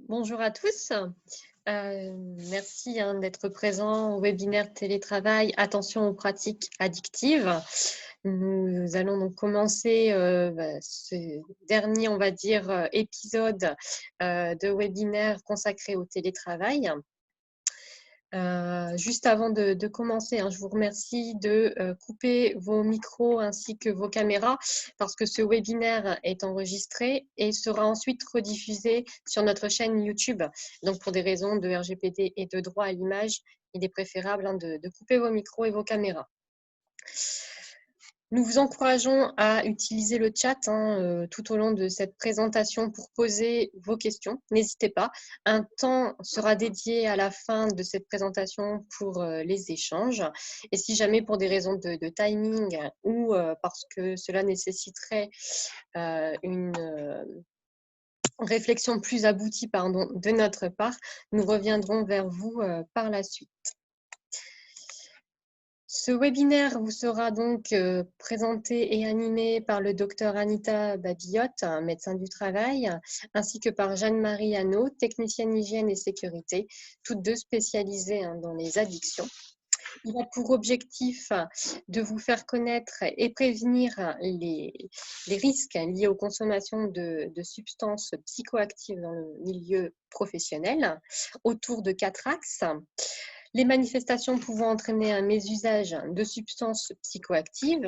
Bonjour à tous. Merci d'être présents au webinaire télétravail. Attention aux pratiques addictives. Nous allons donc commencer ce dernier, on va dire, épisode de webinaire consacré au télétravail. Juste avant de commencer, je vous remercie de couper vos micros ainsi que vos caméras parce que ce webinaire est enregistré et sera ensuite rediffusé sur notre chaîne YouTube. Donc, pour des raisons de RGPD et de droit à l'image, il est préférable de couper vos micros et vos caméras. Nous vous encourageons à utiliser le chat tout au long de cette présentation pour poser vos questions. N'hésitez pas. Un temps sera dédié à la fin de cette présentation pour les échanges. Et si jamais pour des raisons de timing ou parce que cela nécessiterait une réflexion plus aboutie de notre part, nous reviendrons vers vous par la suite. Ce webinaire vous sera donc présenté et animé par le docteur Anita Babillotte, médecin du travail, ainsi que par Jeanne-Marie Hannot, technicienne hygiène et sécurité, toutes deux spécialisées dans les addictions. Il a pour objectif de vous faire connaître et prévenir les risques liés aux consommations de substances psychoactives dans le milieu professionnel autour de 4 axes. Les manifestations pouvant entraîner un mésusage de substances psychoactives,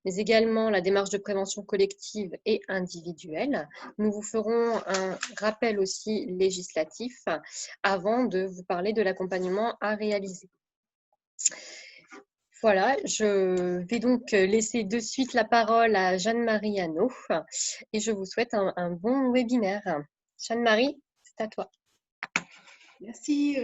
mais également la démarche de prévention collective et individuelle. Nous vous ferons un rappel aussi législatif avant de vous parler de l'accompagnement à réaliser. Voilà, je vais donc laisser de suite la parole à Jeanne-Marie Hannot et je vous souhaite un bon webinaire. Jeanne-Marie, c'est à toi. Merci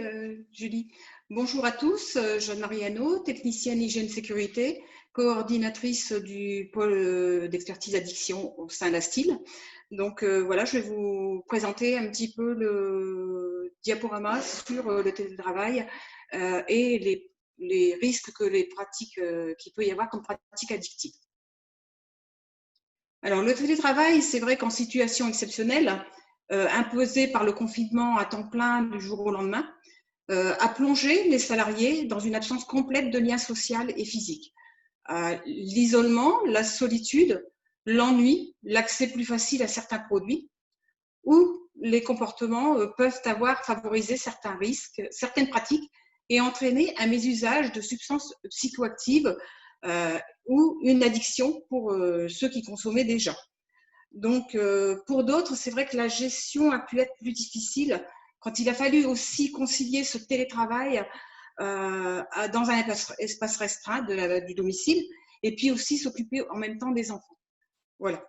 Julie. Bonjour à tous, Jeanne-Marie Hannot, technicienne hygiène sécurité, coordinatrice du pôle d'expertise addiction au sein d'Astil. Donc voilà, je vais vous présenter un petit peu le diaporama sur le télétravail et les risques que les pratiques qu'il peut y avoir comme pratiques addictives. Alors le télétravail, c'est vrai qu'en situation exceptionnelle, imposée par le confinement à temps plein du jour au lendemain, a plongé les salariés dans une absence complète de lien social et physique. L'isolement, la solitude, l'ennui, l'accès plus facile à certains produits ou les comportements peuvent avoir favorisé certains risques, certaines pratiques et entraîner un mésusage de substances psychoactives ou une addiction pour ceux qui consommaient déjà. Donc, pour d'autres, c'est vrai que la gestion a pu être plus difficile quand il a fallu aussi concilier ce télétravail dans un espace restreint du domicile et puis aussi s'occuper en même temps des enfants. Voilà.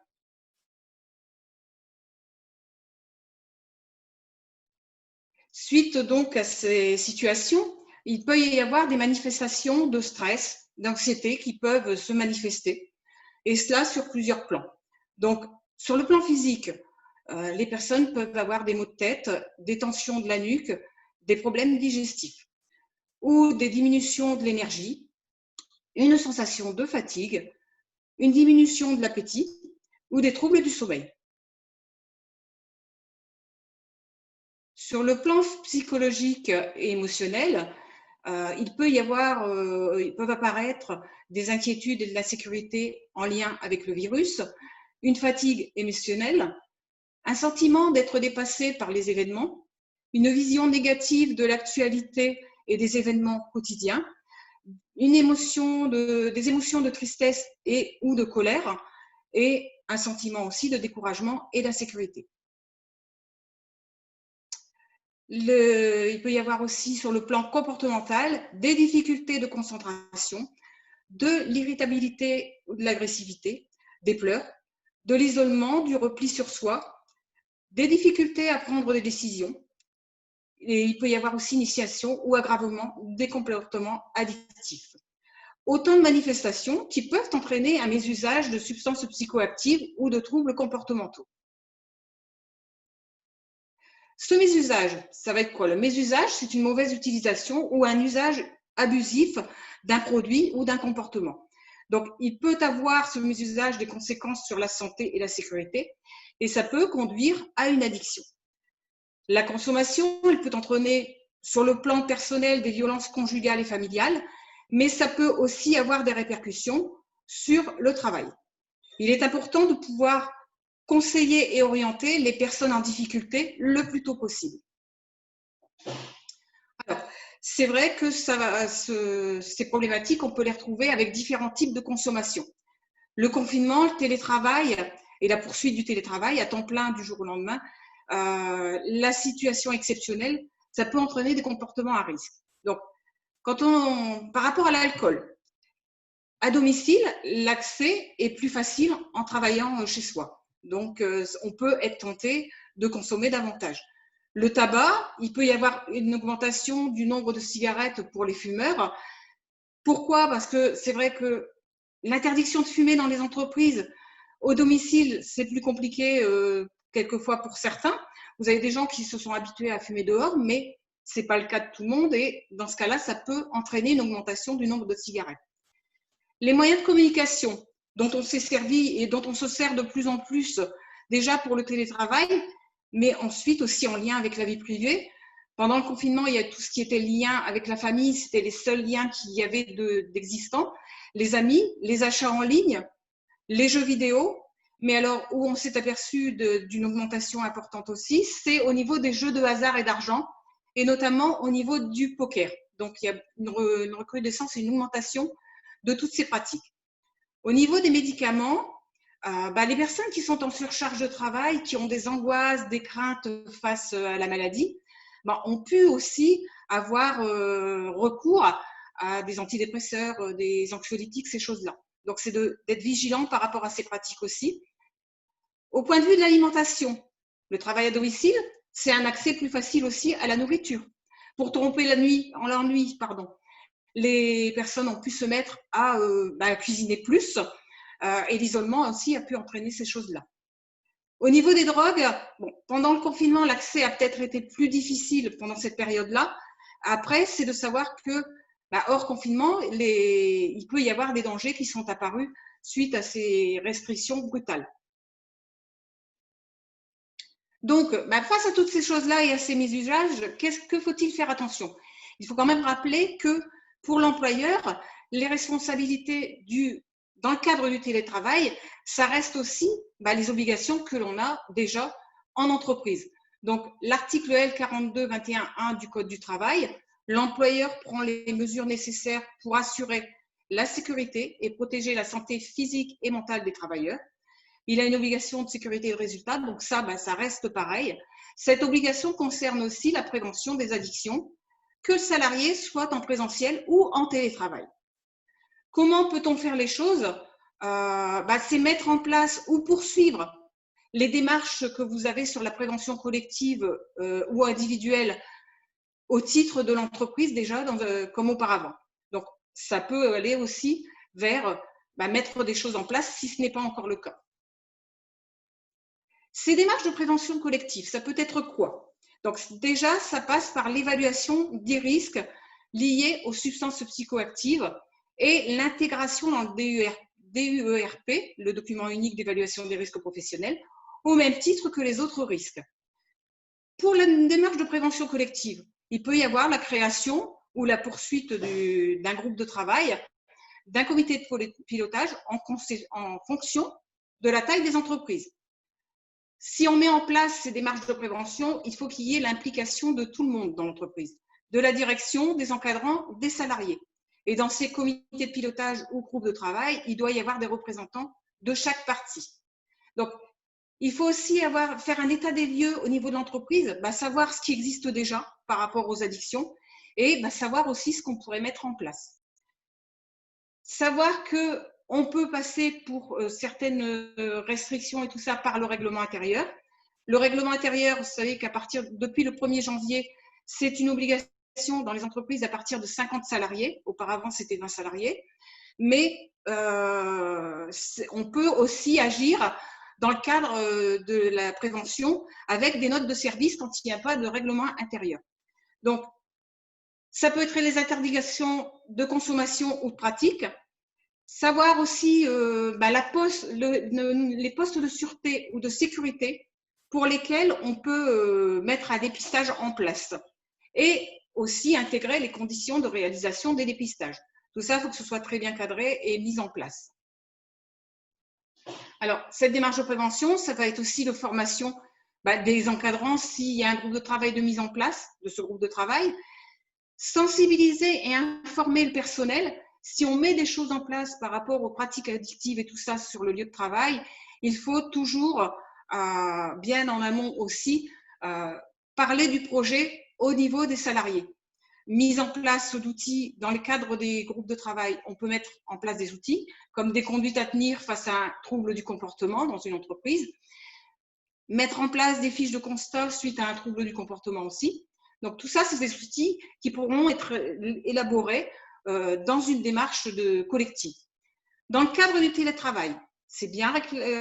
Suite donc à ces situations, il peut y avoir des manifestations de stress, d'anxiété qui peuvent se manifester, et cela sur plusieurs plans. Donc, sur le plan physique, les personnes peuvent avoir des maux de tête, des tensions de la nuque, des problèmes digestifs ou des diminutions de l'énergie, une sensation de fatigue, une diminution de l'appétit ou des troubles du sommeil. Sur le plan psychologique et émotionnel, il peuvent apparaître des inquiétudes et de l'insécurité en lien avec le virus, une fatigue émotionnelle, un sentiment d'être dépassé par les événements, une vision négative de l'actualité et des événements quotidiens, des émotions de tristesse et ou de colère, et un sentiment aussi de découragement et d'insécurité. Il peut y avoir aussi sur le plan comportemental des difficultés de concentration, de l'irritabilité ou de l'agressivité, des pleurs, de l'isolement, du repli sur soi, des difficultés à prendre des décisions. Et il peut y avoir aussi initiation ou aggravement des comportements addictifs. Autant de manifestations qui peuvent entraîner un mésusage de substances psychoactives ou de troubles comportementaux. Ce mésusage, ça va être quoi? Le mésusage, c'est une mauvaise utilisation ou un usage abusif d'un produit ou d'un comportement. Donc, il peut avoir ce mésusage des conséquences sur la santé et la sécurité, et ça peut conduire à une addiction. La consommation, elle peut entraîner sur le plan personnel des violences conjugales et familiales, mais ça peut aussi avoir des répercussions sur le travail. Il est important de pouvoir conseiller et orienter les personnes en difficulté le plus tôt possible. Alors, c'est vrai que ces problématiques, on peut les retrouver avec différents types de consommation. Le confinement, le télétravail et la poursuite du télétravail à temps plein du jour au lendemain, la situation exceptionnelle, ça peut entraîner des comportements à risque. Donc, par rapport à l'alcool, à domicile, l'accès est plus facile en travaillant chez soi. Donc, on peut être tenté de consommer davantage. Le tabac, il peut y avoir une augmentation du nombre de cigarettes pour les fumeurs. Pourquoi? Parce que c'est vrai que l'interdiction de fumer dans les entreprises, au domicile, c'est plus compliqué quelquefois pour certains. Vous avez des gens qui se sont habitués à fumer dehors, mais ce n'est pas le cas de tout le monde. Et dans ce cas-là, ça peut entraîner une augmentation du nombre de cigarettes. Les moyens de communication dont on s'est servi et dont on se sert de plus en plus déjà pour le télétravail, mais ensuite aussi en lien avec la vie privée. Pendant le confinement, il y a tout ce qui était lien avec la famille, c'était les seuls liens qu'il y avait d'existants. Les amis, les achats en ligne, les jeux vidéo. Mais alors, où on s'est aperçu d'une augmentation importante aussi, c'est au niveau des jeux de hasard et d'argent, et notamment au niveau du poker. Donc, il y a une recrudescence et une augmentation de toutes ces pratiques. Au niveau des médicaments, les personnes qui sont en surcharge de travail, qui ont des angoisses, des craintes face à la maladie, ont pu aussi avoir recours à des antidépresseurs, des anxiolytiques, ces choses-là. Donc, c'est d'être vigilant par rapport à ces pratiques aussi. Au point de vue de l'alimentation, le travail à domicile, c'est un accès plus facile aussi à la nourriture. Pour tromper l'ennui, les personnes ont pu se mettre à cuisiner plus et l'isolement aussi a pu entraîner ces choses-là. Au niveau des drogues, pendant le confinement, l'accès a peut-être été plus difficile pendant cette période-là. Après, c'est de savoir que hors confinement, il peut y avoir des dangers qui sont apparus suite à ces restrictions brutales. Donc, face à toutes ces choses-là et à ces mésusages, que faut-il faire attention? Il faut quand même rappeler que pour l'employeur, les responsabilités dans le cadre du télétravail, ça reste aussi les obligations que l'on a déjà en entreprise. Donc, l'article L4221.1 du Code du travail, l'employeur prend les mesures nécessaires pour assurer la sécurité et protéger la santé physique et mentale des travailleurs. Il a une obligation de sécurité de résultat, donc ça reste pareil. Cette obligation concerne aussi la prévention des addictions, que le salarié soit en présentiel ou en télétravail. Comment peut-on faire les choses? C'est mettre en place ou poursuivre les démarches que vous avez sur la prévention collective ou individuelle au titre de l'entreprise déjà, comme auparavant. Donc, ça peut aller aussi vers mettre des choses en place si ce n'est pas encore le cas. Ces démarches de prévention collective, ça peut être quoi? Donc déjà, ça passe par l'évaluation des risques liés aux substances psychoactives et l'intégration dans le DUERP, le document unique d'évaluation des risques professionnels, au même titre que les autres risques. Pour la démarche de prévention collective, il peut y avoir la création ou la poursuite d'un groupe de travail, d'un comité de pilotage en fonction de la taille des entreprises. Si on met en place ces démarches de prévention, il faut qu'il y ait l'implication de tout le monde dans l'entreprise, de la direction, des encadrants, des salariés. Et dans ces comités de pilotage ou groupes de travail, il doit y avoir des représentants de chaque partie. Donc, il faut aussi faire un état des lieux au niveau de l'entreprise, savoir ce qui existe déjà par rapport aux addictions et savoir aussi ce qu'on pourrait mettre en place. Savoir qu'on peut passer pour certaines restrictions et tout ça par le règlement intérieur. Le règlement intérieur, vous savez depuis le 1er janvier, c'est une obligation dans les entreprises à partir de 50 salariés. Auparavant, c'était 20 salariés. Mais on peut aussi agir dans le cadre de la prévention avec des notes de service quand il n'y a pas de règlement intérieur. Donc, ça peut être les interdictions de consommation ou de pratique. Savoir aussi les postes de sûreté ou de sécurité pour lesquels on peut mettre un dépistage en place et aussi intégrer les conditions de réalisation des dépistages. Tout ça, il faut que ce soit très bien cadré et mis en place. Alors, cette démarche de prévention, ça va être aussi de formation des encadrants s'il y a un groupe de travail de mise en place de ce groupe de travail, sensibiliser et informer le personnel. Si on met des choses en place par rapport aux pratiques addictives et tout ça sur le lieu de travail, il faut toujours, bien en amont aussi, parler du projet au niveau des salariés. Mise en place d'outils dans le cadre des groupes de travail, on peut mettre en place des outils comme des conduites à tenir face à un trouble du comportement dans une entreprise, mettre en place des fiches de constat suite à un trouble du comportement aussi. Donc tout ça, c'est des outils qui pourront être élaborés dans une démarche collective. Dans le cadre du télétravail, c'est bien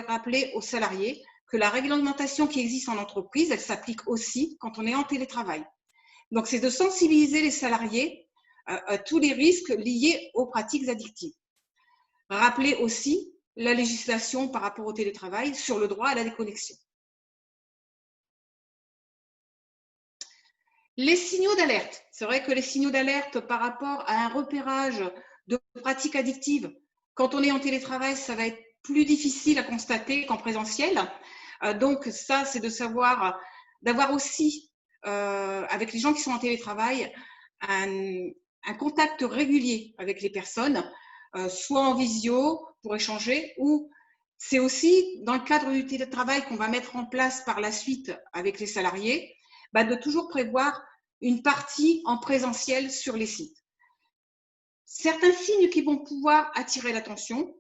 rappeler aux salariés que la réglementation qui existe en entreprise, elle s'applique aussi quand on est en télétravail. Donc, c'est de sensibiliser les salariés à tous les risques liés aux pratiques addictives. Rappeler aussi la législation par rapport au télétravail sur le droit à la déconnexion. Les signaux d'alerte. C'est vrai que les signaux d'alerte par rapport à un repérage de pratiques addictives, quand on est en télétravail, ça va être plus difficile à constater qu'en présentiel. Donc, ça, c'est de savoir, d'avoir aussi avec les gens qui sont en télétravail, un contact régulier avec les personnes, soit en visio pour échanger, ou c'est aussi dans le cadre du télétravail qu'on va mettre en place par la suite avec les salariés, de toujours prévoir une partie en présentiel sur les sites. Certains signes qui vont pouvoir attirer l'attention,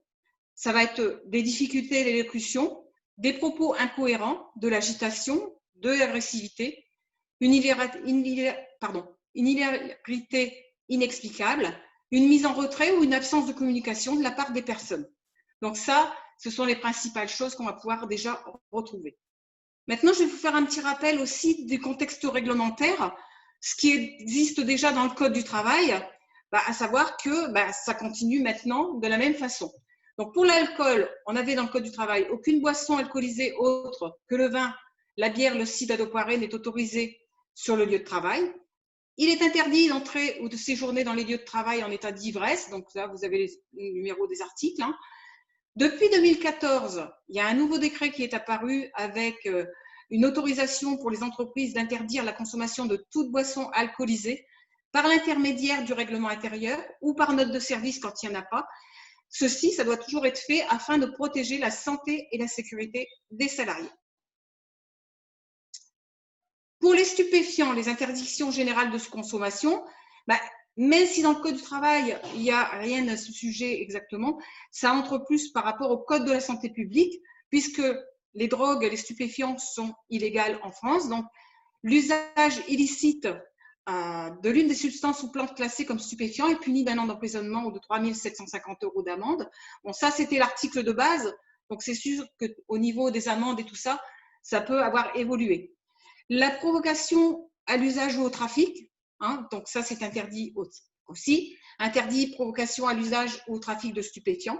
ça va être des difficultés d'élocution, des propos incohérents, de l'agitation, de l'agressivité, une hilarité inexplicable, une mise en retrait ou une absence de communication de la part des personnes. Donc ça, ce sont les principales choses qu'on va pouvoir déjà retrouver. Maintenant, je vais vous faire un petit rappel aussi du contexte réglementaire, ce qui existe déjà dans le Code du travail, à savoir que ça continue maintenant de la même façon. Donc pour l'alcool, on avait dans le Code du travail aucune boisson alcoolisée autre que le vin, la bière, le cidre de poirée n'est autorisé sur le lieu de travail. Il est interdit d'entrer ou de séjourner dans les lieux de travail en état d'ivresse. Donc là, vous avez les numéros des articles. Depuis 2014, il y a un nouveau décret qui est apparu avec une autorisation pour les entreprises d'interdire la consommation de toute boisson alcoolisée par l'intermédiaire du règlement intérieur ou par note de service quand il n'y en a pas. Ceci, ça doit toujours être fait afin de protéger la santé et la sécurité des salariés. Pour les stupéfiants, les interdictions générales de consommation, même si dans le Code du travail, il n'y a rien à ce sujet exactement, ça entre plus par rapport au Code de la santé publique, puisque les drogues et les stupéfiants sont illégales en France. Donc, l'usage illicite de l'une des substances ou plantes classées comme stupéfiants est puni d'1 an d'emprisonnement ou de 3 750 € d'amende. Bon, ça, c'était l'article de base. Donc, c'est sûr qu'au niveau des amendes et tout ça, ça peut avoir évolué. La provocation à l'usage ou au trafic, donc ça c'est interdit aussi, interdit provocation à l'usage ou au trafic de stupéfiants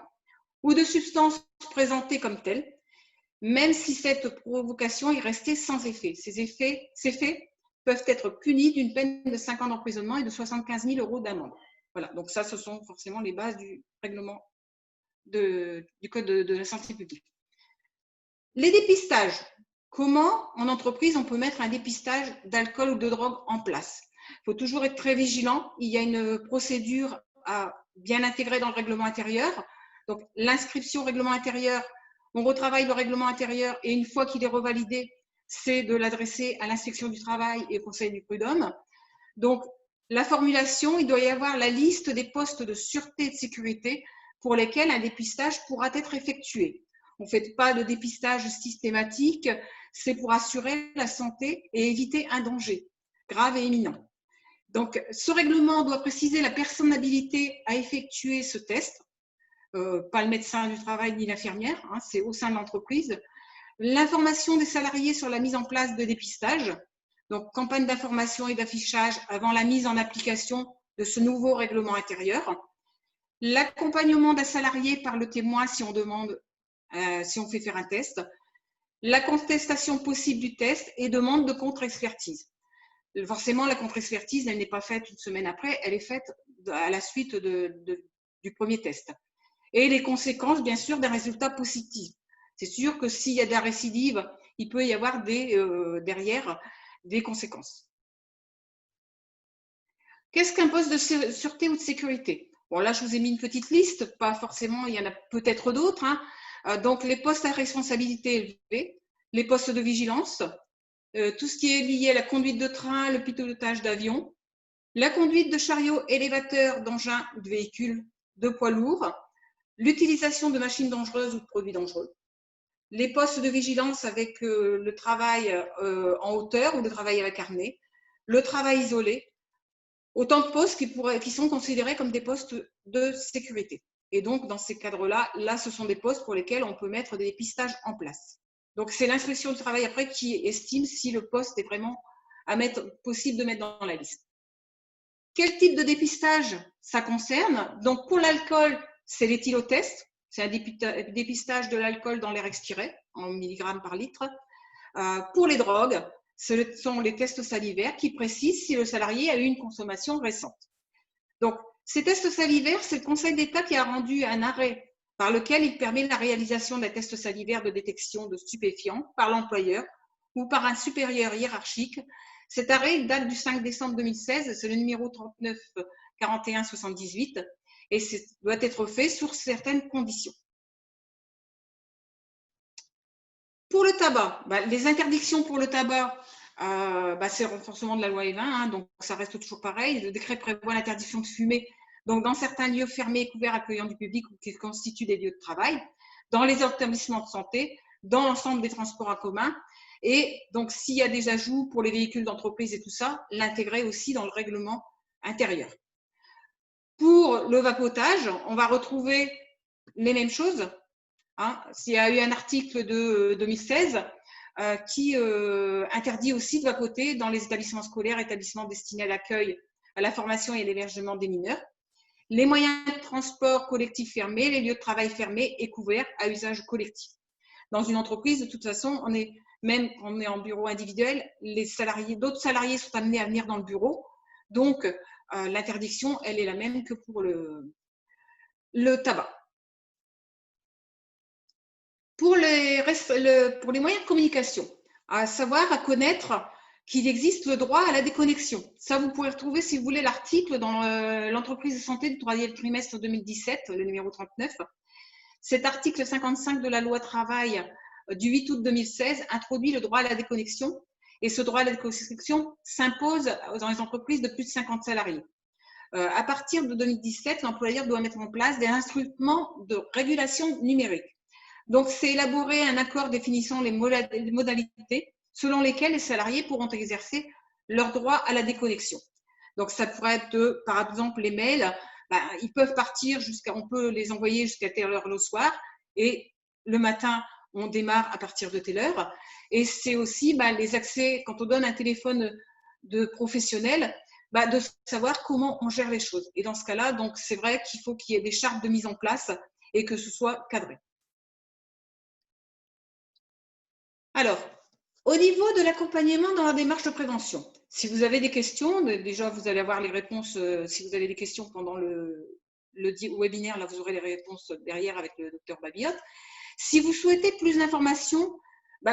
ou de substances présentées comme telles, même si cette provocation est restée sans effet. Ces faits peuvent être punis d'une peine de 5 ans d'emprisonnement et de 75 000 € d'amende. Voilà, donc ça ce sont forcément les bases du règlement du Code de la santé publique. Les dépistages. Comment, en entreprise, on peut mettre un dépistage d'alcool ou de drogue en place? Il faut toujours être très vigilant. Il y a une procédure à bien intégrer dans le règlement intérieur. Donc, l'inscription au règlement intérieur, on retravaille le règlement intérieur et une fois qu'il est revalidé, c'est de l'adresser à l'inspection du travail et au conseil du prud'homme. Donc, la formulation, il doit y avoir la liste des postes de sûreté et de sécurité pour lesquels un dépistage pourra être effectué. On ne fait pas de dépistage systématique, c'est pour assurer la santé et éviter un danger grave et imminent. Donc, ce règlement doit préciser la personne habilitée à effectuer ce test, pas le médecin du travail ni l'infirmière, c'est au sein de l'entreprise. L'information des salariés sur la mise en place de dépistage, donc campagne d'information et d'affichage avant la mise en application de ce nouveau règlement intérieur. L'accompagnement d'un salarié par le témoin si on demande, si on fait faire un test. la contestation possible du test et demande de contre-expertise. Forcément, la contre-expertise, elle n'est pas faite une semaine après, elle est faite à la suite du premier test. Et les conséquences, bien sûr, d'un résultat positif. C'est sûr que s'il y a de la récidive, il peut y avoir derrière des conséquences. Qu'est-ce qu'un poste de sûreté ou de sécurité? Bon, là, je vous ai mis une petite liste, pas forcément, il y en a peut-être d'autres. Hein. Donc, les postes à responsabilité élevée, les postes de vigilance, tout ce qui est lié à la conduite de train, le pilotage d'avion, la conduite de chariots, élévateurs, d'engins, de véhicules, de poids lourds, l'utilisation de machines dangereuses ou de produits dangereux, les postes de vigilance avec le travail en hauteur ou le travail avec harnais, le travail isolé, autant de postes qui sont considérés comme des postes de sécurité. Et donc, dans ces cadres-là, là, ce sont des postes pour lesquels on peut mettre des dépistages en place. Donc, c'est l'inspection du travail après qui estime si le poste est vraiment possible de mettre dans la liste. Quel type de dépistage ça concerne? Donc, pour l'alcool, c'est l'éthylotest. C'est un dépistage de l'alcool dans l'air expiré, en milligrammes par litre. Pour les drogues, ce sont les tests salivaires qui précisent si le salarié a eu une consommation récente. Donc, ces tests salivaires, c'est le Conseil d'État qui a rendu un arrêt par lequel il permet la réalisation d'un test salivaire de détection de stupéfiants par l'employeur ou par un supérieur hiérarchique. Cet arrêt date du 5 décembre 2016, c'est le numéro 39 41 78, et doit être fait sur certaines conditions. Pour le tabac, les interdictions pour le tabac, c'est le renforcement de la loi E20, hein, donc ça reste toujours pareil. Le décret prévoit l'interdiction de fumer donc dans certains lieux fermés et couverts accueillant du public ou qui constituent des lieux de travail, dans les établissements de santé, dans l'ensemble des transports en commun. Et donc, s'il y a des ajouts pour les véhicules d'entreprise et tout ça, l'intégrer aussi dans le règlement intérieur. Pour le vapotage, on va retrouver les mêmes choses. Hein. Il y a eu un article de 2016 qui interdit aussi de vapoter dans les établissements scolaires, établissements destinés à l'accueil, à la formation et à l'hébergement des mineurs, les moyens de transport collectif fermés, les lieux de travail fermés et couverts à usage collectif. Dans une entreprise, de toute façon, même quand on est en bureau individuel, d'autres salariés sont amenés à venir dans le bureau. Donc, l'interdiction, elle est la même que pour le tabac. Pour les moyens de communication, à savoir, à connaître qu'il existe le droit à la déconnexion. Ça, vous pouvez retrouver, si vous voulez, l'article dans l'entreprise de santé du 3e trimestre 2017, le numéro 39. Cet article 55 de la loi travail du 8 août 2016 introduit le droit à la déconnexion, et ce droit à la déconnexion s'impose dans les entreprises de plus de 50 salariés. À partir de 2017, l'employeur doit mettre en place des instruments de régulation numérique. Donc, c'est élaborer un accord définissant les modalités selon lesquelles les salariés pourront exercer leur droit à la déconnexion. Donc, ça pourrait être, par exemple, les mails, ils peuvent partir on peut les envoyer jusqu'à telle heure le soir, et le matin, on démarre à partir de telle heure. Et c'est aussi les accès, quand on donne un téléphone de professionnel, de savoir comment on gère les choses. Et dans ce cas-là, donc c'est vrai qu'il faut qu'il y ait des chartes de mise en place et que ce soit cadré. Alors, au niveau de l'accompagnement dans la démarche de prévention, si vous avez des questions, déjà vous allez avoir les réponses, si vous avez des questions pendant le webinaire, là vous aurez les réponses derrière avec le docteur Babiotte. Si vous souhaitez plus d'informations,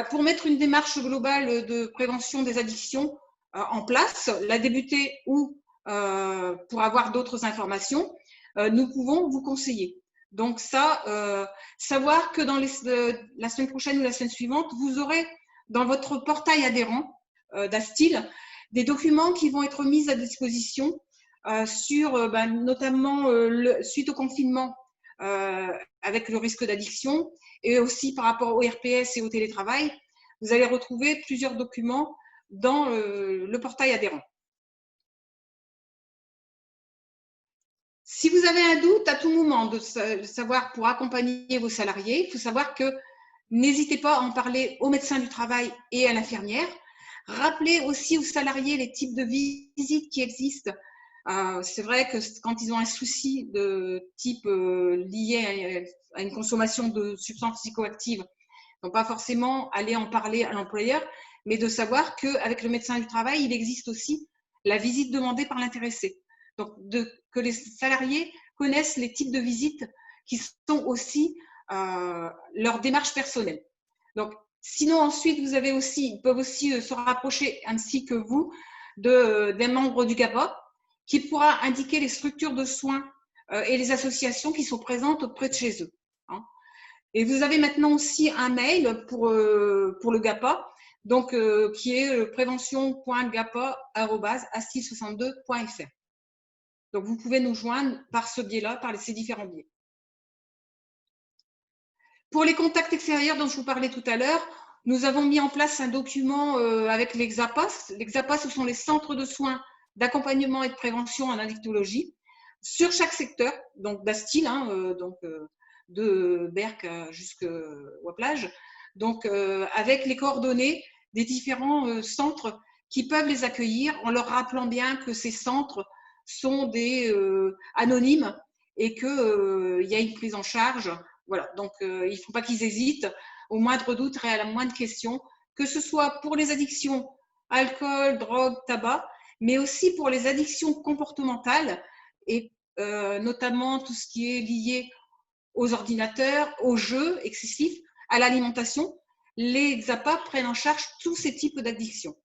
pour mettre une démarche globale de prévention des addictions en place, la débuter ou pour avoir d'autres informations, nous pouvons vous conseiller. Donc ça, savoir que dans la semaine prochaine ou la semaine suivante, vous aurez dans votre portail adhérent d'Astil des documents qui vont être mis à disposition sur notamment suite au confinement avec le risque d'addiction et aussi par rapport au RPS et au télétravail. Vous allez retrouver plusieurs documents dans le portail adhérent. Si vous avez un doute à tout moment de savoir pour accompagner vos salariés, il faut savoir que n'hésitez pas à en parler au médecin du travail et à l'infirmière. Rappelez aussi aux salariés les types de visites qui existent. C'est vrai que quand ils ont un souci de type lié à une consommation de substances psychoactives, Donc, pas forcément aller en parler à l'employeur, mais de savoir qu'avec le médecin du travail, il existe aussi la visite demandée par l'intéressé. Donc, que les salariés connaissent les types de visites qui sont aussi leur démarche personnelle. Donc, sinon, ensuite, ils peuvent aussi se rapprocher, ainsi que vous, d'un membre du GAPA qui pourra indiquer les structures de soins et les associations qui sont présentes auprès de chez eux. Hein. Et vous avez maintenant aussi un mail pour le GAPA, donc, qui est prévention.gapa@astil62.fr. Donc, vous pouvez nous joindre par ce biais-là, par ces différents biais. Pour les contacts extérieurs dont je vous parlais tout à l'heure, nous avons mis en place un document avec les XAPAS. Les XAPAS, ce sont les centres de soins d'accompagnement et de prévention en addictologie sur chaque secteur, donc d'Astil, de Berck jusqu'à plage, donc avec les coordonnées des différents centres qui peuvent les accueillir, en leur rappelant bien que ces centres sont des anonymes et qu'il y a une prise en charge. Voilà, donc il ne faut pas qu'ils hésitent au moindre doute et à la moindre question, que ce soit pour les addictions alcool, drogue, tabac, mais aussi pour les addictions comportementales et notamment tout ce qui est lié aux ordinateurs, aux jeux excessifs, à l'alimentation. Les XAPA prennent en charge tous ces types d'addictions.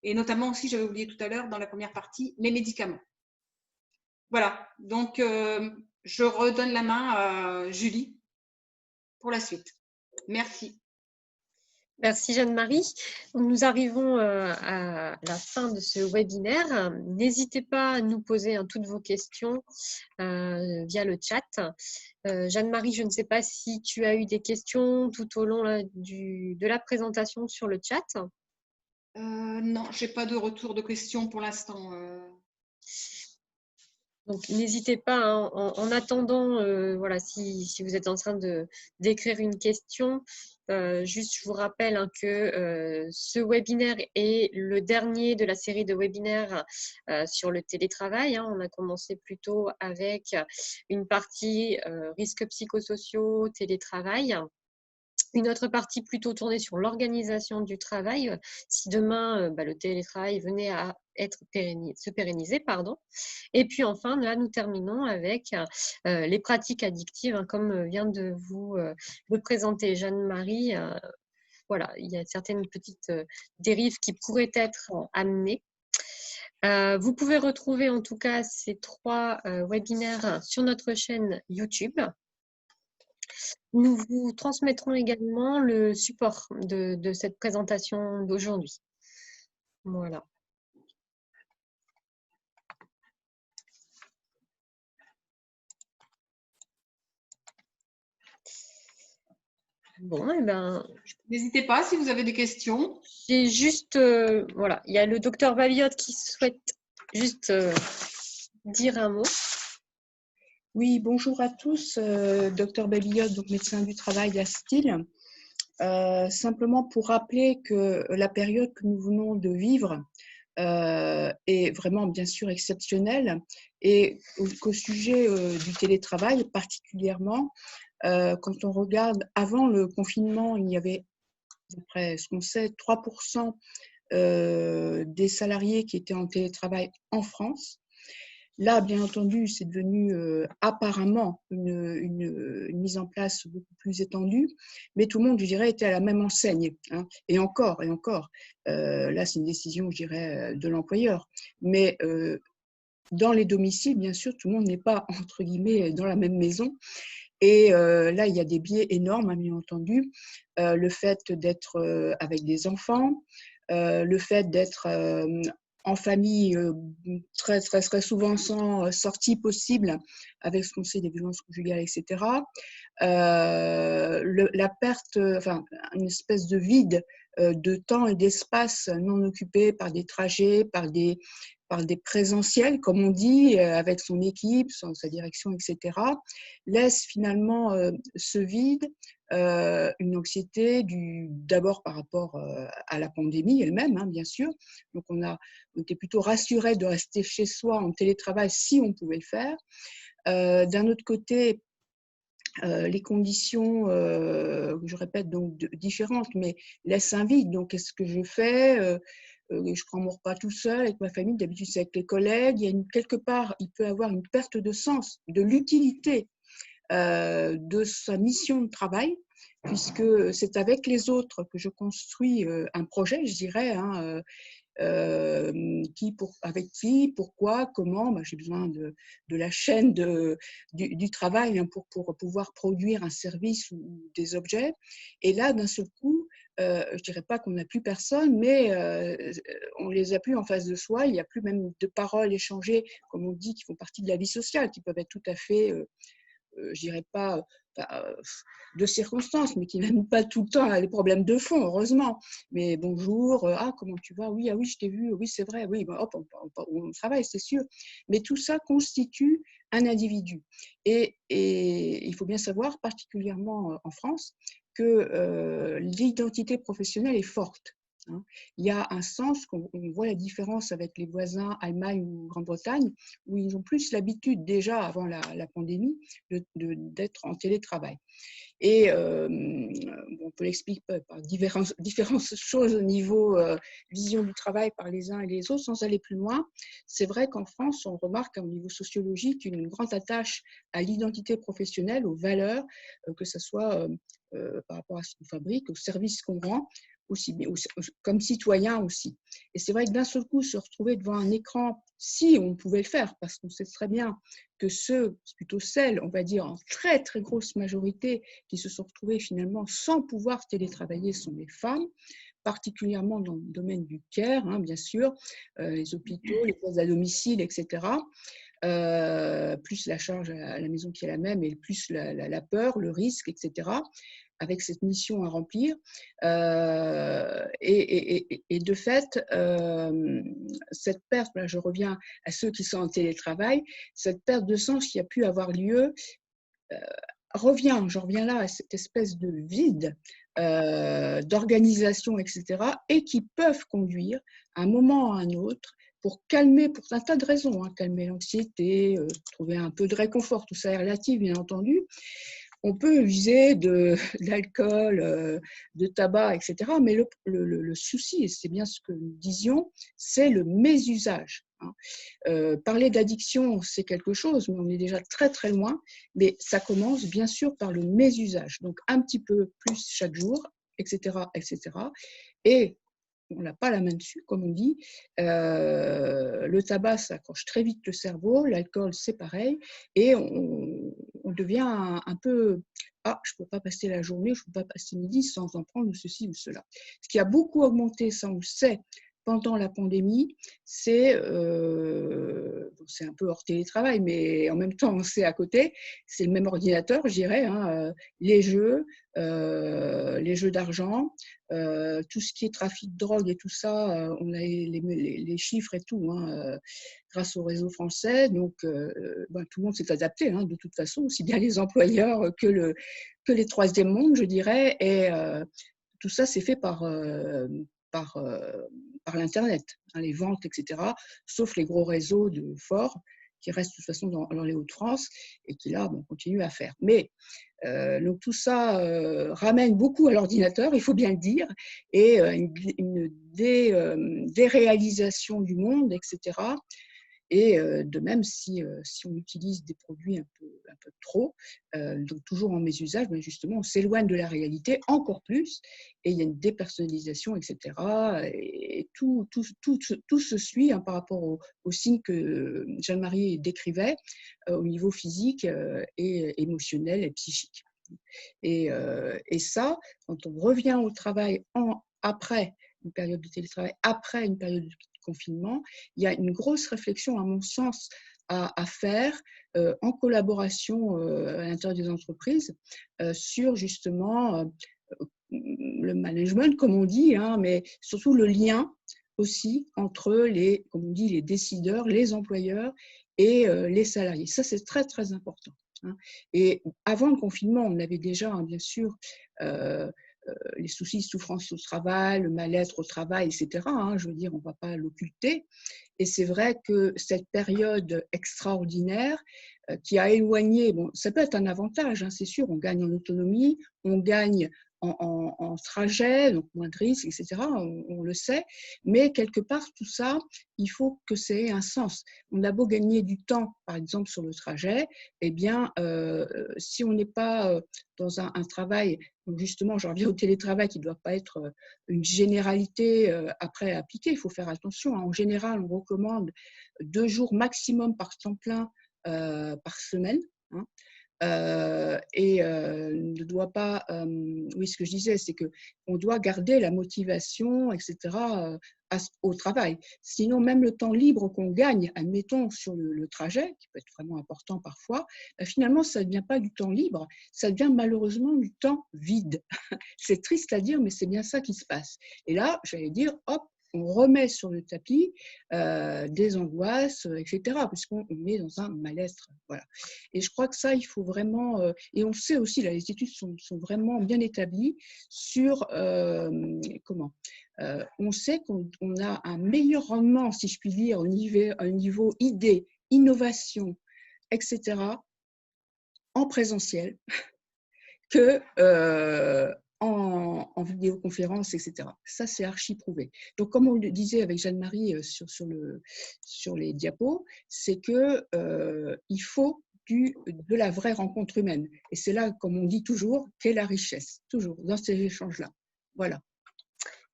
Et notamment aussi, j'avais oublié tout à l'heure dans la première partie, les médicaments. Voilà, donc je redonne la main à Julie pour la suite. Merci. Merci Jeanne-Marie. Nous arrivons à la fin de ce webinaire. N'hésitez pas à nous poser toutes vos questions via le chat. Jeanne-Marie, je ne sais pas si tu as eu des questions tout au long de la présentation sur le chat. Non, je n'ai pas de retour de questions pour l'instant. Donc, n'hésitez pas, hein, en attendant, voilà, si vous êtes en train d'écrire une question, juste je vous rappelle que ce webinaire est le dernier de la série de webinaires sur le télétravail. Hein. On a commencé plutôt avec une partie risques psychosociaux, télétravail. Une autre partie plutôt tournée sur l'organisation du travail, si demain le télétravail venait à se pérenniser. Pardon. Et puis enfin, là, nous terminons avec les pratiques addictives, hein, comme vient de vous le présenter Jeanne-Marie. Voilà, il y a certaines petites dérives qui pourraient être amenées. Vous pouvez retrouver en tout cas ces 3 webinaires sur notre chaîne YouTube. Nous vous transmettrons également le support de cette présentation d'aujourd'hui. Voilà. Bon, et ben, n'hésitez pas si vous avez des questions. J'ai juste, voilà, il y a le docteur Babiotte qui souhaite juste dire un mot. Oui, bonjour à tous, docteur Babiotte, donc médecin du travail d'Astil. Simplement pour rappeler que la période que nous venons de vivre est vraiment bien sûr exceptionnelle et qu'au sujet du télétravail particulièrement, quand on regarde avant le confinement, il y avait, d'après ce qu'on sait, 3% des salariés qui étaient en télétravail en France. Là, bien entendu, c'est devenu apparemment une mise en place beaucoup plus étendue, mais tout le monde, je dirais, était à la même enseigne. Hein. Et encore, là, c'est une décision, je dirais, de l'employeur. Mais dans les domiciles, bien sûr, tout le monde n'est pas, entre guillemets, dans la même maison. Et là, il y a des biais énormes, hein, bien entendu. Le fait d'être avec des enfants, le fait d'être en famille très souvent sans sortie possible, avec ce qu'on sait des violences conjugales, etc. La perte, enfin, une espèce de vide de temps et d'espace non occupé par des trajets, par des présentiels, comme on dit, avec son équipe, sa direction, etc., laisse finalement ce vide, une anxiété d'abord par rapport à la pandémie elle-même, hein, bien sûr. Donc on était plutôt rassurés de rester chez soi en télétravail si on pouvait le faire. D'un autre côté, les conditions, je répète, donc différentes, mais laissent un vide. Donc, qu'est-ce que je fais? Je prends mon repas tout seul avec ma famille, d'habitude c'est avec les collègues. Il y a quelque part, il peut y avoir une perte de sens, de l'utilité de sa mission de travail, puisque c'est avec les autres que je construis un projet, je dirais, hein, avec qui, pourquoi, comment. Ben, j'ai besoin de la chaîne du travail, hein, pour pouvoir produire un service ou des objets. Et là, d'un seul coup, je ne dirais pas qu'on n'a plus personne, mais on ne les a plus en face de soi. Il n'y a plus même de paroles échangées, comme on dit, qui font partie de la vie sociale, qui peuvent être tout à fait je dirais pas de circonstances, mais qui n'aiment pas tout le temps les problèmes de fond, heureusement. Mais bonjour, ah, comment tu vas? Oui, ah oui, je t'ai vu, oui, c'est vrai, oui, ben, hop, on travaille, c'est sûr. Mais tout ça constitue un individu. Et il faut bien savoir, particulièrement en France, que l'identité professionnelle est forte. Hein. Il y a un sens qu'on voit la différence avec les voisins Allemagne ou Grande-Bretagne, où ils ont plus l'habitude déjà avant la pandémie d'être en télétravail. Et on peut l'expliquer par différentes choses au niveau vision du travail par les uns et les autres, sans aller plus loin. C'est vrai qu'en France, on remarque au niveau sociologique une grande attache à l'identité professionnelle, aux valeurs, que ce soit par rapport à ce qu'on fabrique, aux services qu'on rend, aussi, mais comme citoyen aussi. Et c'est vrai que d'un seul coup, se retrouver devant un écran, si on pouvait le faire, parce qu'on sait très bien que plutôt celles, on va dire en très très grosse majorité, qui se sont retrouvées finalement sans pouvoir télétravailler sont les femmes, particulièrement dans le domaine du care, hein, bien sûr, les hôpitaux, les aides à domicile, etc. Plus la charge à la maison qui est la même, et plus la peur, le risque, etc., avec cette mission à remplir. Et de fait, cette perte, là, je reviens à ceux qui sont en télétravail, cette perte de sens qui a pu avoir lieu, j'en reviens là à cette espèce de vide d'organisation, etc., et qui peuvent conduire à un moment ou à un autre, pour calmer, pour un tas de raisons, hein, calmer l'anxiété, trouver un peu de réconfort, tout ça est relatif, bien entendu. On peut user de l'alcool, de tabac, etc. Mais le souci, et c'est bien ce que nous disions, c'est le mésusage. Hein. Parler d'addiction, c'est quelque chose, mais on est déjà très très loin. Mais ça commence bien sûr par le mésusage. Donc un petit peu plus chaque jour, etc., etc. Et on n'a pas la main dessus, comme on dit. Le tabac, ça accroche très vite le cerveau, l'alcool, c'est pareil, et on devient un peu « Ah, je ne peux pas passer la journée, je ne peux pas passer midi sans en prendre ceci ou cela ». Ce qui a beaucoup augmenté, ça on le sait, pendant la pandémie, c'est un peu hors télétravail, mais en même temps, c'est à côté, c'est le même ordinateur, je dirais, hein, les jeux d'argent, tout ce qui est trafic de drogue et tout ça, on a les chiffres et tout, hein, grâce au réseau français. Donc, tout le monde s'est adapté, hein, de toute façon, aussi bien les employeurs que les troisièmes mondes, je dirais. Et tout ça, c'est fait par l'Internet, hein, les ventes, etc., sauf les gros réseaux forts qui restent de toute façon dans les Hauts-de-France et qui, là, continuent à faire. Mais donc tout ça ramène beaucoup à l'ordinateur, il faut bien le dire, et une déréalisation du monde, etc. Et de même, si on utilise des produits un peu trop, donc toujours en mésusage, mais justement, on s'éloigne de la réalité encore plus, et il y a une dépersonnalisation, etc. Et tout se suit, hein, par rapport aux signes que Jeanne-Marie décrivait au niveau physique et émotionnel et psychique. Et ça, quand on revient au travail après une période de télétravail, après une période de confinement, il y a une grosse réflexion, à mon sens, à faire en collaboration à l'intérieur des entreprises sur justement le management, comme on dit, hein, mais surtout le lien aussi entre comme on dit, les décideurs, les employeurs et les salariés. Ça, c'est très, très important. Hein. Et avant le confinement, on avait déjà, hein, bien sûr, les soucis, souffrances au travail, le mal-être au travail, etc. Hein, je veux dire, on ne va pas l'occulter. Et c'est vrai que cette période extraordinaire qui a éloigné, bon, ça peut être un avantage, hein, c'est sûr, on gagne en autonomie, on gagne en trajet, donc moins de risques, etc., on le sait, mais quelque part, tout ça, il faut que ça ait un sens. On a beau gagner du temps, par exemple, sur le trajet, eh bien, si on n'est pas dans un travail, donc justement, je reviens au télétravail qui ne doit pas être une généralité après appliquée, il faut faire attention. Hein. En général, on recommande 2 jours maximum par temps plein par semaine. Hein. Ne doit pas, oui, ce que je disais, c'est qu'on doit garder la motivation, etc., au travail. Sinon, même le temps libre qu'on gagne, admettons, sur le trajet, qui peut être vraiment important parfois, finalement, ça ne devient pas du temps libre, ça devient malheureusement du temps vide. C'est triste à dire, mais c'est bien ça qui se passe. Et là, j'allais dire, hop, on remet sur le tapis des angoisses, etc., puisqu'on met dans un mal-être. Voilà. Et je crois que ça, il faut vraiment, et on sait aussi, là, les études sont vraiment bien établies sur, on sait qu'on a un meilleur rendement, si je puis dire, au niveau idée, innovation, etc., en présentiel que en vidéoconférence, etc. Ça, c'est archi prouvé. Donc, comme on le disait avec Jeanne-Marie sur les diapos, c'est qu'il faut de la vraie rencontre humaine. Et c'est là, comme on dit toujours, qu'est la richesse, toujours, dans ces échanges-là. Voilà.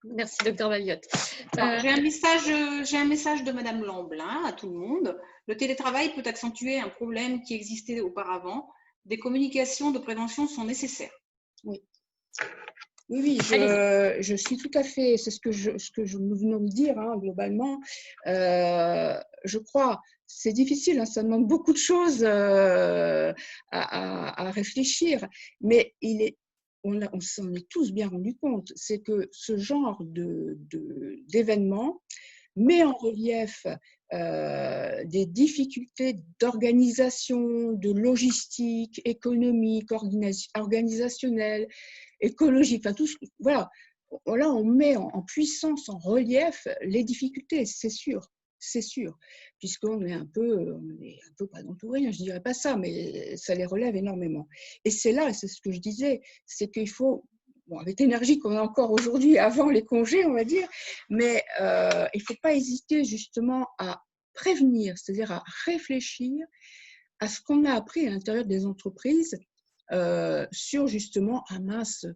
Merci, docteur Baliotte. J'ai un message de Madame Lamblin à tout le monde. Le télétravail peut accentuer un problème qui existait auparavant. Des communications de prévention sont nécessaires. Oui. Oui, je suis tout à fait, c'est ce que nous venons de dire, hein, globalement. Je crois, c'est difficile, hein, ça demande beaucoup de choses à réfléchir, mais on s'en est tous bien rendu compte, c'est que ce genre d'événement met en relief des difficultés d'organisation, de logistique, économique, organisationnelle, écologique, enfin tout voilà. Là, on met en puissance, en relief les difficultés, c'est sûr, puisqu'on est un peu pas dans tout rien, je dirais pas ça, mais ça les relève énormément. Et c'est là, c'est ce que je disais, c'est qu'il faut, bon, avec l'énergie qu'on a encore aujourd'hui, avant les congés, on va dire, mais il ne faut pas hésiter justement à prévenir, c'est-à-dire à réfléchir à ce qu'on a appris à l'intérieur des entreprises sur justement, ah mince,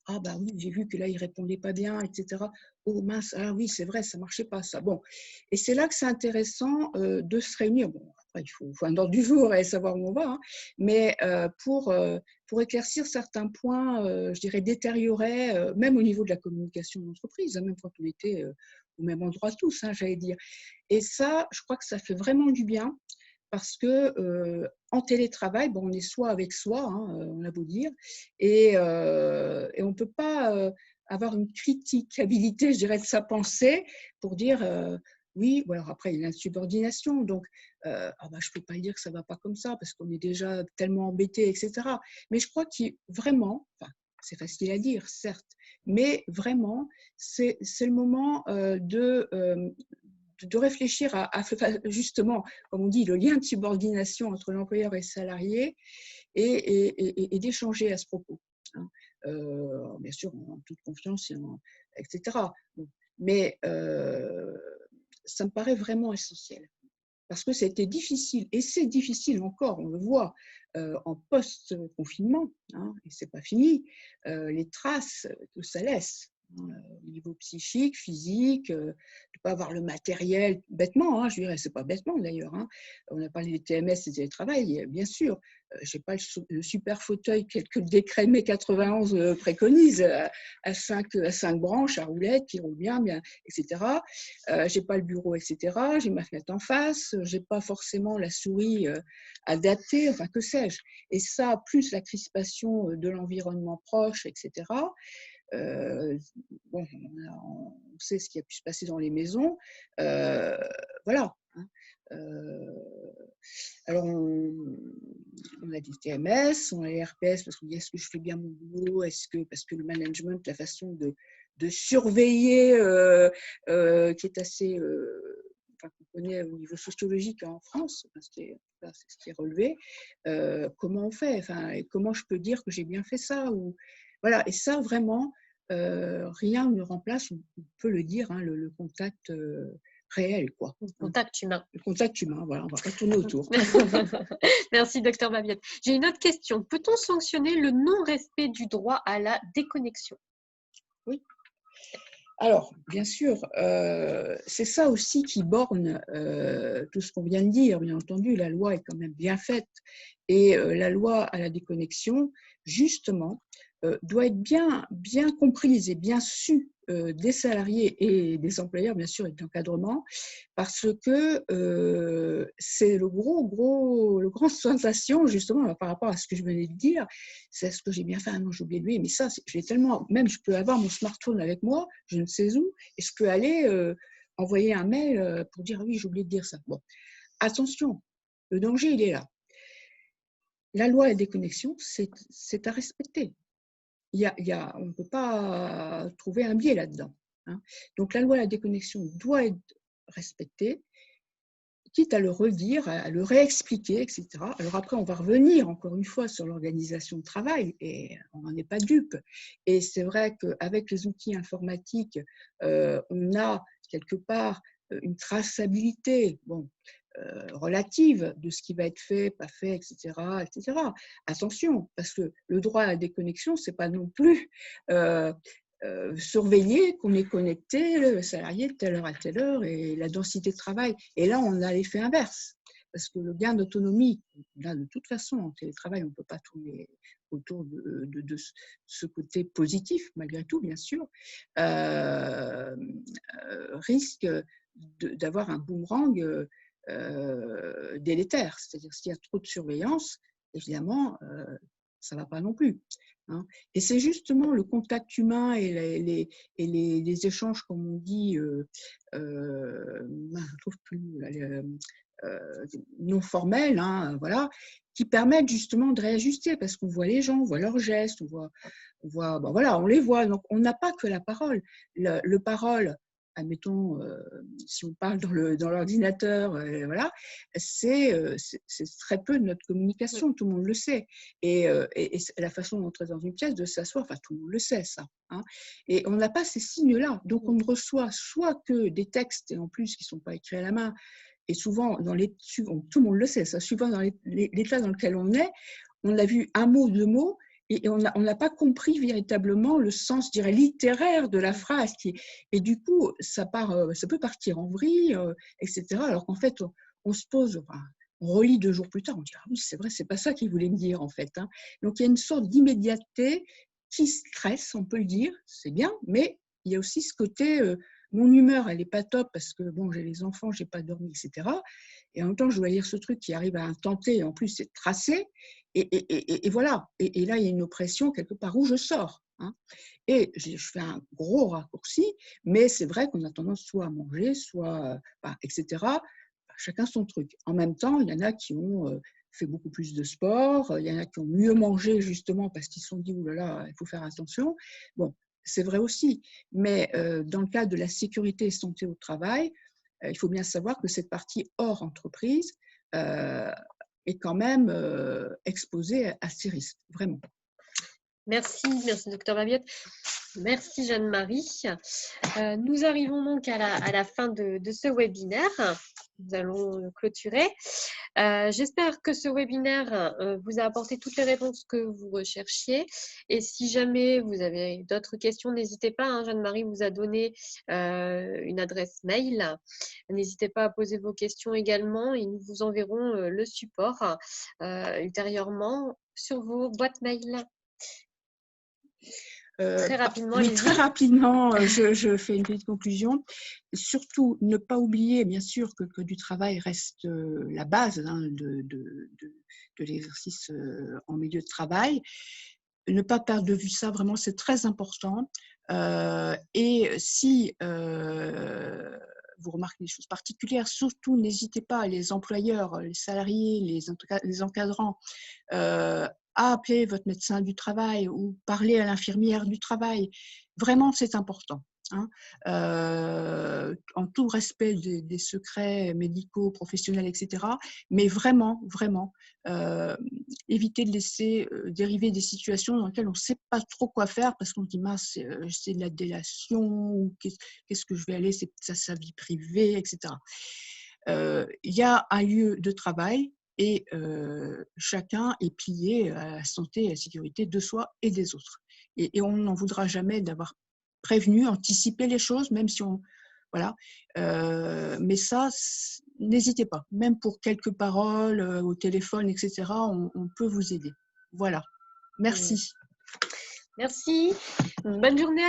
ah bah oui, j'ai vu que là, il ne répondait pas bien, etc. Oh mince, ah oui, c'est vrai, ça ne marchait pas, ça. Bon, et c'est là que c'est intéressant de se réunir. Bon, après, il faut un ordre du jour et savoir où on va, hein, mais pour éclaircir certains points, je dirais, détériorés, même au niveau de la communication d'entreprise, hein, même quand on était au même endroit tous, hein, j'allais dire. Et ça, je crois que ça fait vraiment du bien parce que en télétravail, bon, on est soi avec soi, hein, on a beau dire, et on ne peut pas avoir une critiquabilité, je dirais, de sa pensée pour dire oui, bon, alors après il y a l'insubordination, donc ah bah, je ne peux pas dire que ça ne va pas comme ça parce qu'on est déjà tellement embêté, etc. Mais je crois qu'il vraiment, enfin, c'est facile à dire, certes, mais vraiment, c'est le moment de réfléchir à justement, comme on dit, le lien de subordination entre l'employeur et le salarié et d'échanger à ce propos. Hein. Bien sûr, en toute confiance, etc. Mais ça me paraît vraiment essentiel. Parce que c'était difficile, et c'est difficile encore, on le voit en post-confinement, hein, et c'est pas fini, les traces que ça laisse. Au niveau psychique, physique, de ne pas avoir le matériel, bêtement, hein, je dirais, c'est pas bêtement d'ailleurs. Hein. On a parlé des TMS et des télétravail, bien sûr. Je n'ai pas le super fauteuil que le décret mai 91 préconise, à 5 branches, à roulette, qui roule bien, etc. Je n'ai pas le bureau, etc. J'ai ma fenêtre en face, je n'ai pas forcément la souris adaptée, enfin que sais-je. Et ça, plus la crispation de l'environnement proche, etc. Bon, on sait ce qui a pu se passer dans les maisons. Voilà, hein. Alors, on a des TMS, on a les RPS parce qu'on dit est-ce que je fais bien mon boulot, parce que le management, la façon de surveiller qui est assez, enfin, qu'on connaît au niveau sociologique en France, c'est ce qui est relevé, comment on fait, enfin, et comment je peux dire que j'ai bien fait ça, ou voilà, et ça vraiment, rien ne remplace, on peut le dire, hein, le contact réel, quoi. Contact humain. Le contact humain, voilà, on ne va pas tourner autour. Merci, docteur Babiotte. J'ai une autre question. Peut-on sanctionner le non-respect du droit à la déconnexion? Oui. Alors, bien sûr, c'est ça aussi qui borne tout ce qu'on vient de dire. Bien entendu, la loi est quand même bien faite et la loi à la déconnexion, justement, doit être bien comprise et bien sue des salariés et des employeurs, bien sûr, et de l'encadrement, parce que c'est le grand sensation, justement, par rapport à ce que je venais de dire. C'est ce que j'ai bien fait, ah non, j'ai oublié de lui, mais ça, j'ai tellement, même je peux avoir mon smartphone avec moi, je ne sais où, et je peux aller envoyer un mail pour dire, ah oui, j'ai oublié de dire ça. Bon, attention, le danger, il est là. La loi à la déconnexion, c'est à respecter. On ne peut pas trouver un biais là-dedans, hein. Donc, la loi à la déconnexion doit être respectée, quitte à le redire, à le réexpliquer, etc. Alors après, on va revenir encore une fois sur l'organisation de travail, et on n'en est pas dupe. Et c'est vrai qu'avec les outils informatiques, on a quelque part une traçabilité, relative de ce qui va être fait, pas fait, etc., etc. Attention, parce que le droit à la déconnexion, c'est pas non plus surveiller qu'on est connecté, le salarié, de telle heure à telle heure, et la densité de travail. Et là, on a l'effet inverse, parce que le gain d'autonomie, là, de toute façon, en télétravail, on ne peut pas tourner autour de ce côté positif, malgré tout, bien sûr, risque d'avoir un boomerang délétère. C'est-à-dire, s'il y a trop de surveillance, évidemment, ça ne va pas non plus, hein. Et c'est justement le contact humain et les échanges, comme on dit, je ne trouve plus, non formels, hein, voilà, qui permettent justement de réajuster, parce qu'on voit les gens, on voit leurs gestes, voilà, on les voit. Donc, on n'a pas que la parole. Le parole, admettons, si on parle dans l'ordinateur, voilà, c'est très peu de notre communication, tout le monde le sait. Et la façon d'entrer dans une pièce, de s'asseoir, enfin, tout le monde le sait, ça, hein. Et on n'a pas ces signes-là. Donc, on ne reçoit soit que des textes, et en plus, qui ne sont pas écrits à la main, et souvent, tout le monde le sait, ça, suivant dans l'état dans lequel on est, on a vu un mot, deux mots, et on n'a pas compris véritablement le sens, je dirais, littéraire de la phrase. Et du coup, ça peut partir en vrille, etc. Alors qu'en fait, on se pose, enfin, on relit 2 jours plus tard, on dit ah oui, c'est vrai, c'est pas ça qu'il voulait me dire, en fait, hein. Donc, il y a une sorte d'immédiateté qui stresse, on peut le dire, c'est bien, mais il y a aussi ce côté, mon humeur, elle n'est pas top parce que bon, j'ai les enfants, j'ai pas dormi, etc. Et en même temps, je dois lire ce truc qui arrive à un tenter, et en plus, c'est tracé. Et voilà. Et là, il y a une oppression quelque part où je sors, hein. Et je fais un gros raccourci, mais c'est vrai qu'on a tendance soit à manger, soit, etc. Chacun son truc. En même temps, il y en a qui ont fait beaucoup plus de sport, il y en a qui ont mieux mangé justement parce qu'ils se sont dit, ouh là là, il faut faire attention. Bon, c'est vrai aussi. Mais dans le cadre de la sécurité et santé au travail, il faut bien savoir que cette partie hors entreprise est quand même exposée à ces risques, vraiment. Merci, docteur Babiotte. Merci Jeanne-Marie. Nous arrivons donc à la fin de ce webinaire. Nous allons le clôturer. J'espère que ce webinaire vous a apporté toutes les réponses que vous recherchiez. Et si jamais vous avez d'autres questions, n'hésitez pas, hein, Jeanne-Marie vous a donné une adresse mail. N'hésitez pas à poser vos questions également et nous vous enverrons le support ultérieurement sur vos boîtes mail. Très rapidement, oui, très rapidement, je fais une petite conclusion. Surtout, ne pas oublier, bien sûr, que du travail reste la base, hein, de l'exercice en milieu de travail. Ne pas perdre de vue ça, vraiment, c'est très important. Et si vous remarquez des choses particulières, surtout n'hésitez pas, les employeurs, les salariés, les encadrants, à appeler votre médecin du travail ou parler à l'infirmière du travail. Vraiment, c'est important. Hein, en tout respect des secrets médicaux, professionnels, etc. Mais vraiment, vraiment, éviter de laisser dériver des situations dans lesquelles on ne sait pas trop quoi faire parce qu'on se dit mince, c'est de la délation, ou qu'est-ce que je vais aller, c'est sa vie privée, etc. Il y a un lieu de travail et chacun est plié à la santé et à la sécurité de soi et des autres. Et on n'en voudra jamais d'avoir prévenu, anticipé les choses, même si on… Voilà. Mais ça, n'hésitez pas. Même pour quelques paroles au téléphone, etc., on peut vous aider. Voilà. Merci. Merci. Bonne journée.